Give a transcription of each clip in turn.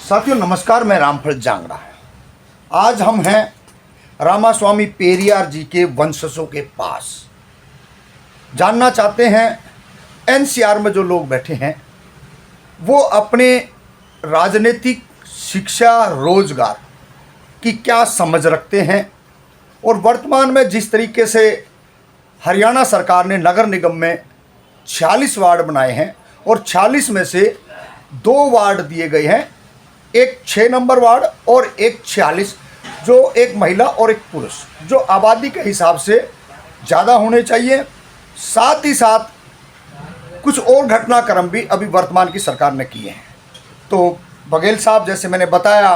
साथियों नमस्कार, मैं रामफल जांगड़ा। आज हम हैं रामास्वामी पेरियार जी के वंशजों के पास। जानना चाहते हैं एनसीआर में जो लोग बैठे हैं वो अपने राजनीतिक, शिक्षा, रोजगार की क्या समझ रखते हैं, और वर्तमान में जिस तरीके से हरियाणा सरकार ने नगर निगम में 46 वार्ड बनाए हैं और 46 में से 2 वार्ड दिए गए हैं, एक 6 नंबर वार्ड और एक 46, जो एक महिला और एक पुरुष, जो आबादी के हिसाब से ज़्यादा होने चाहिए। साथ ही साथ कुछ और घटनाक्रम भी अभी वर्तमान की सरकार ने किए हैं। तो बघेल साहब, जैसे मैंने बताया,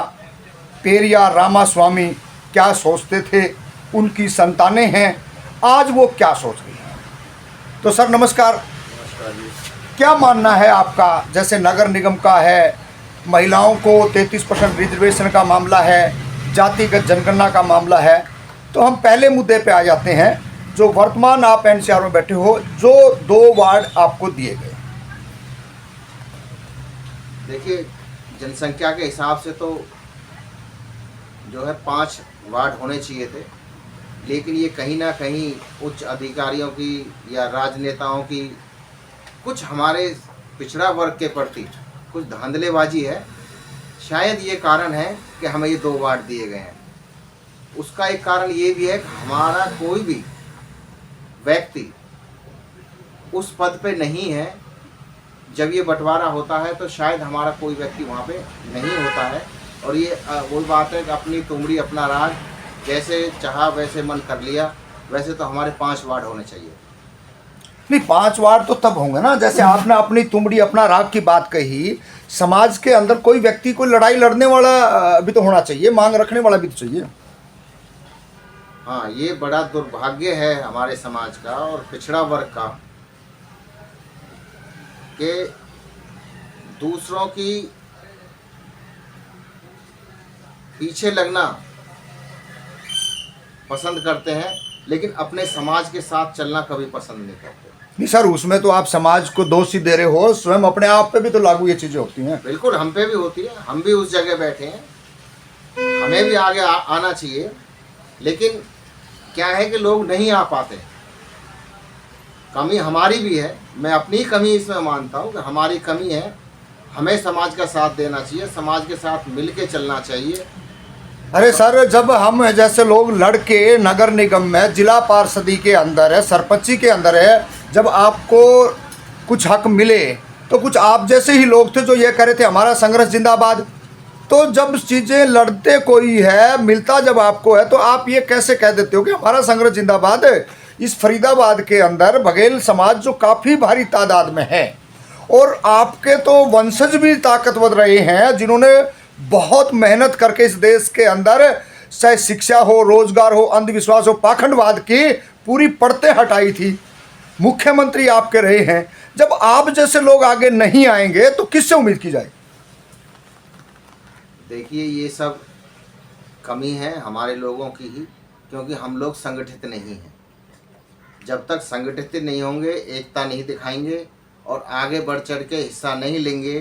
पेरियार रामास्वामी क्या सोचते थे, उनकी संतानें हैं, आज वो क्या सोच रही हैं। तो सर नमस्कार, क्या मानना है आपका? जैसे नगर निगम का है, महिलाओं को 33% रिजर्वेशन का मामला है, जातिगत जनगणना का मामला है, तो हम पहले मुद्दे पे आ जाते हैं। जो वर्तमान आप एनसीआर में बैठे हो, जो 2 वार्ड आपको दिए गए। देखिए, जनसंख्या के हिसाब से तो जो है 5 वार्ड होने चाहिए थे, लेकिन ये कहीं ना कहीं उच्च अधिकारियों की या राजनेताओं की, कुछ हमारे पिछड़ा वर्ग के प्रति कुछ धांधलेबाजी है। शायद ये कारण है कि हमें ये 2 वार्ड दिए गए हैं। उसका एक कारण ये भी है कि हमारा कोई भी व्यक्ति उस पद पे नहीं है। जब ये बंटवारा होता है तो शायद हमारा कोई व्यक्ति वहाँ पे नहीं होता है, और ये वही बात है कि अपनी तुमड़ी अपना राज, जैसे चाहा वैसे मन कर लिया। वैसे तो हमारे 5 वार्ड होने चाहिए। नहीं, 5 वार्ड तो तब होंगे ना, जैसे आपने अपनी तुमड़ी अपना राग की बात कही। समाज के अंदर कोई व्यक्ति, कोई लड़ाई लड़ने वाला भी तो होना चाहिए, मांग रखने वाला भी तो चाहिए। हाँ, ये बड़ा दुर्भाग्य है हमारे समाज का और पिछड़ा वर्ग का कि दूसरों की पीछे लगना पसंद करते हैं, लेकिन अपने समाज के साथ चलना कभी पसंद नहीं करते। नहीं सर, उसमें तो आप समाज को दोष ही दे रहे हो, स्वयं अपने आप पे भी तो लागू ये चीजें होती हैं। बिल्कुल, हम पे भी होती है, हम भी उस जगह बैठे हैं, हमें भी आगे आना चाहिए। लेकिन क्या है कि लोग नहीं आ पाते। कमी हमारी भी है, मैं अपनी कमी इसमें मानता हूँ कि हमारी कमी है। हमें समाज का साथ देना चाहिए, समाज के साथ मिल के चलना चाहिए। अरे सर, जब हम जैसे लोग लड़के नगर निगम में, जिला पार्षदी के अंदर है, सरपंची के अंदर है, जब आपको कुछ हक मिले तो कुछ आप जैसे ही लोग थे जो ये कह रहे थे हमारा संघर्ष जिंदाबाद। तो जब चीज़ें लड़ते कोई है, मिलता जब आपको है, तो आप ये कैसे कह देते हो कि हमारा संघर्ष जिंदाबाद है? इस फरीदाबाद के अंदर बघेल समाज जो काफ़ी भारी तादाद में है, और आपके तो वंशज भी ताकतवर रहे हैं जिन्होंने बहुत मेहनत करके इस देश के अंदर, चाहे शिक्षा हो, रोजगार हो, अंधविश्वास हो, पाखंडवाद की पूरी परतें हटाई थी। मुख्यमंत्री आपके रहे हैं। जब आप जैसे लोग आगे नहीं आएंगे तो किससे उम्मीद की जाए? देखिए, ये सब कमी है हमारे लोगों की ही, क्योंकि हम लोग संगठित नहीं हैं। जब तक संगठित नहीं होंगे, एकता नहीं दिखाएंगे और आगे बढ़ चढ़ के हिस्सा नहीं लेंगे,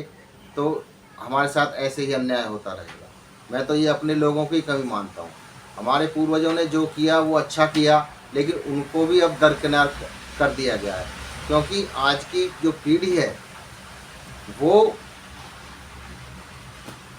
तो हमारे साथ ऐसे ही अन्याय होता रहेगा। मैं तो ये अपने लोगों की कमी मानता हूँ। हमारे पूर्वजों ने जो किया वो अच्छा किया, लेकिन उनको भी अब दरकिनार कर दिया गया है, क्योंकि आज की जो पीढ़ी है वो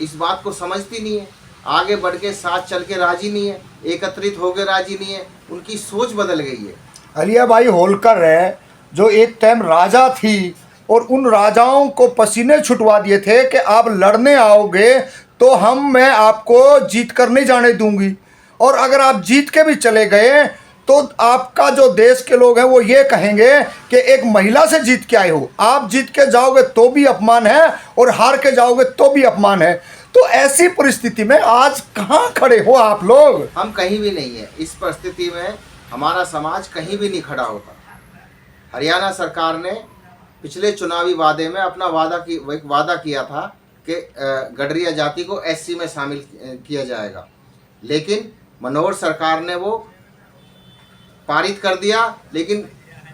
इस बात को समझती नहीं है, आगे बढ़ के साथ चल के राजी नहीं है, एकत्रित होकर राजी नहीं है। उनकी सोच बदल गई है। अलियाबाई होलकर है, जो एक टाइम राजा थी, और उन राजाओं को पसीने छुटवा दिए थे कि आप लड़ने आओगे तो मैं आपको जीत कर नहीं जाने दूंगी, और अगर आप जीत के भी चले गए तो आपका जो देश के लोग हैं वो ये कहेंगे कि एक महिला से जीत के आए हो। आप जीत के जाओगे तो भी अपमान है, और हार के जाओगे तो भी अपमान है। तो ऐसी परिस्थिति में आज कहाँ खड़े हो आप लोग? हम कहीं भी नहीं है। इस परिस्थिति में हमारा समाज कहीं भी नहीं खड़ा होता। हरियाणा सरकार ने पिछले चुनावी वादे में अपना वादा किया था कि गडरिया जाति को एससी में शामिल किया जाएगा, लेकिन मनोहर सरकार ने वो पारित कर दिया, लेकिन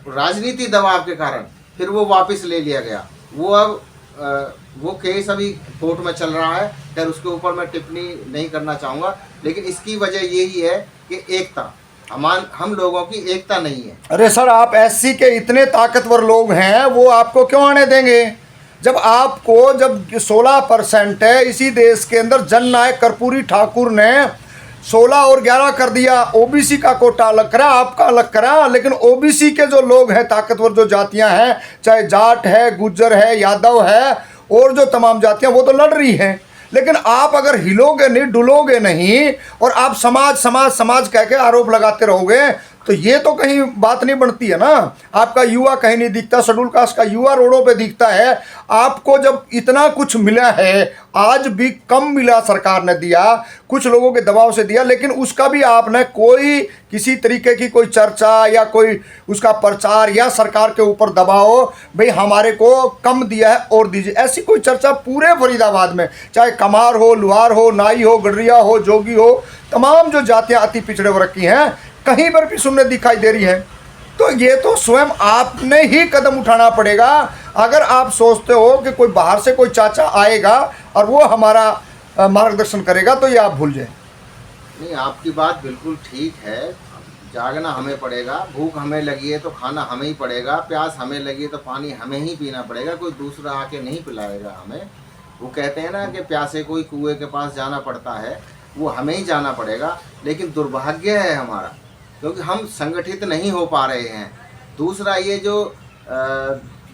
राजनीति दबाव के कारण फिर वो वापस ले लिया गया। वो अब वो केस अभी कोर्ट में चल रहा है, खैर उसके ऊपर मैं टिप्पणी नहीं करना चाहूँगा, लेकिन इसकी वजह यही है कि एकता हम लोगों की एकता नहीं है। अरे सर, आप एससी के इतने ताकतवर लोग हैं, वो आपको क्यों आने देंगे? जब 16% है इसी देश के अंदर, जननायक कर्पूरी ठाकुर ने 16 और 11 कर दिया, ओबीसी का कोटा अलग करा, आपका अलग करा, लेकिन ओबीसी के जो लोग हैं, ताकतवर जो जातियां हैं, चाहे जाट है, गुज्जर है, यादव है और जो तमाम जातियां, वो तो लड़ रही हैं। लेकिन आप अगर हिलोगे नहीं, डुलोगे नहीं और आप समाज समाज समाज कह के आरोप लगाते रहोगे, तो ये तो कहीं बात नहीं बनती है ना। आपका युवा कहीं नहीं दिखता, शेड्यूल कास्ट का युवा रोडों पे दिखता है। आपको जब इतना कुछ मिला है, आज भी कम मिला, सरकार ने दिया, कुछ लोगों के दबाव से दिया, लेकिन उसका भी आपने कोई किसी तरीके की कोई चर्चा या कोई उसका प्रचार या सरकार के ऊपर दबाव, भाई हमारे को कम दिया है और दीजिए, ऐसी कोई चर्चा पूरे फरीदाबाद में, चाहे कमार हो, लुहार हो, नाई हो, गडरिया हो, जोगी हो, तमाम जो जातियां अति पिछड़े वर्ग की हैं, कहीं पर भी सुनने दिखाई दे रही है। तो ये तो स्वयं आपने ही कदम उठाना पड़ेगा। अगर आप सोचते हो कि कोई बाहर से कोई चाचा आएगा और वो हमारा मार्गदर्शन करेगा, तो ये आप भूल जाए। नहीं, आपकी बात बिल्कुल ठीक है। जागना हमें पड़ेगा, भूख हमें लगी है तो खाना हमें ही पड़ेगा, प्यास हमें लगी है तो पानी हमें ही पीना पड़ेगा, कोई दूसरा आके नहीं पिलाएगा हमें। वो कहते हैं ना कि प्यासे कोई कुएं के पास जाना पड़ता है, वो हमें ही जाना पड़ेगा। लेकिन दुर्भाग्य है हमारा, क्योंकि हम संगठित नहीं हो पा रहे हैं। दूसरा, ये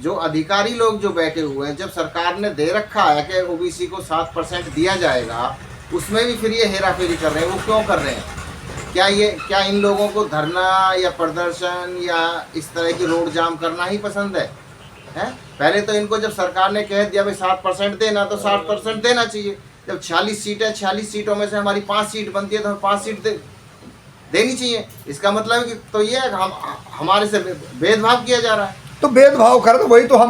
जो अधिकारी लोग जो बैठे हुए हैं, जब सरकार ने दे रखा है कि ओबीसी को 7% दिया जाएगा, उसमें भी फिर ये हेरा फेरी कर रहे हैं। वो क्यों कर रहे हैं? क्या इन लोगों को धरना या प्रदर्शन या इस तरह की रोड जाम करना ही पसंद है? पहले तो इनको जब सरकार ने कह दिया भाई 7% देना, तो 7% देना चाहिए। जब 46 सीट है, 46 सीटों में से हमारी 5 सीट बनती है, तो हमें 5 सीट देनी चाहिए। इसका मतलब है कि तो ये है कि हमारे से भेदभाव किया जा रहा है। तो भेदभाव कर, तो वही तो हम